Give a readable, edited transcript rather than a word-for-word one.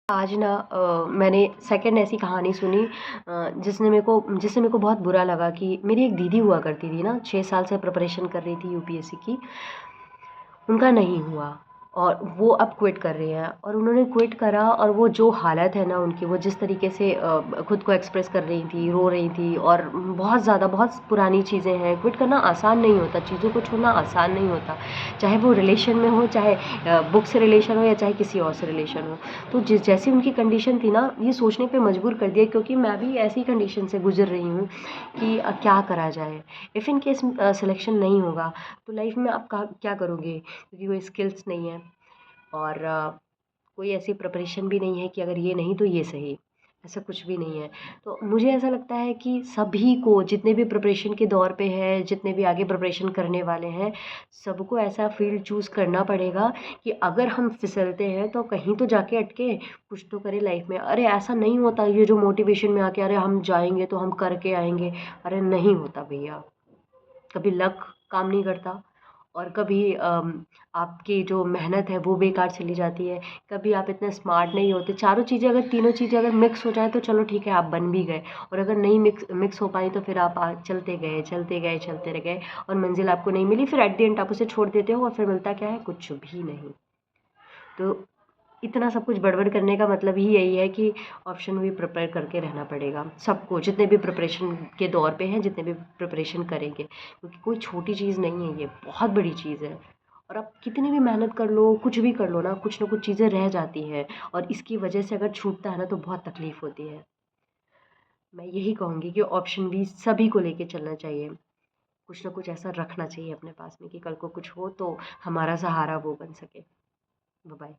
आज ना मैंने सेकंड ऐसी कहानी सुनी जिससे मेरे को बहुत बुरा लगा कि मेरी एक दीदी हुआ करती थी ना, 6 साल से प्रिपरेशन कर रही थी यूपीएससी की। उनका नहीं हुआ और वो अब क्विट कर रही हैं और उन्होंने क्विट करा और वो जो हालत है ना उनकी, वो जिस तरीके से खुद को एक्सप्रेस कर रही थी, रो रही थी और बहुत ज़्यादा बहुत पुरानी चीज़ें हैं। क्विट करना आसान नहीं होता, चीज़ों को छोड़ना आसान नहीं होता, चाहे वो रिलेशन में हो, चाहे बुक से रिलेशन हो या चाहे किसी और से रिलेशन हो। तो जैसी उनकी कंडीशन थी ना, ये सोचने पे मजबूर कर दिया, क्योंकि मैं भी ऐसी कंडीशन से गुजर रही हूँ कि क्या करा जाए। इफ़ इन केस सिलेक्शन नहीं होगा तो लाइफ में आप क्या करोगे, क्योंकि कोई स्किल्स नहीं है और कोई ऐसी प्रिपरेशन भी नहीं है कि अगर ये नहीं तो ये सही, ऐसा कुछ भी नहीं है। तो मुझे ऐसा लगता है कि सभी को, जितने भी प्रिपरेशन के दौर पे हैं, जितने भी आगे प्रिपरेशन करने वाले हैं, सबको ऐसा फील्ड चूज़ करना पड़ेगा कि अगर हम फिसलते हैं तो कहीं तो जाके अटके, कुछ तो करें लाइफ में। अरे ऐसा नहीं होता ये जो मोटिवेशन में आके अरे हम जाएंगे तो हम करके आएंगे, अरे नहीं होता भैया। कभी लक काम नहीं करता और कभी आपकी जो मेहनत है वो बेकार चली जाती है। कभी आप इतने स्मार्ट नहीं होते। चारों चीज़ें अगर, तीनों चीज़ें अगर मिक्स हो जाए तो चलो ठीक है, आप बन भी गए। और अगर नहीं मिक्स हो पाई तो फिर आप चलते गए चलते गए चलते रह गए और मंजिल आपको नहीं मिली। फिर एट द एंड आप उसे छोड़ देते हो और फिर मिलता क्या है, कुछ भी नहीं। तो इतना सब कुछ बड़बड़ करने का मतलब ही यही है कि ऑप्शन भी प्रिपेयर करके रहना पड़ेगा सबको, जितने भी प्रिपरेशन के दौर पे हैं, जितने भी प्रिपरेशन करेंगे, क्योंकि कोई छोटी चीज़ नहीं है, ये बहुत बड़ी चीज़ है। और आप कितनी भी मेहनत कर लो, कुछ भी कर लो ना, कुछ ना कुछ चीज़ें रह जाती हैं और इसकी वजह से अगर छूटता है ना तो बहुत तकलीफ़ होती है। मैं यही कहूँगी कि ऑप्शन भी सभी को लेके चलना चाहिए। कुछ ना कुछ ऐसा रखना चाहिए अपने पास में कि कल को कुछ हो तो हमारा सहारा वो बन सके। Bye bye.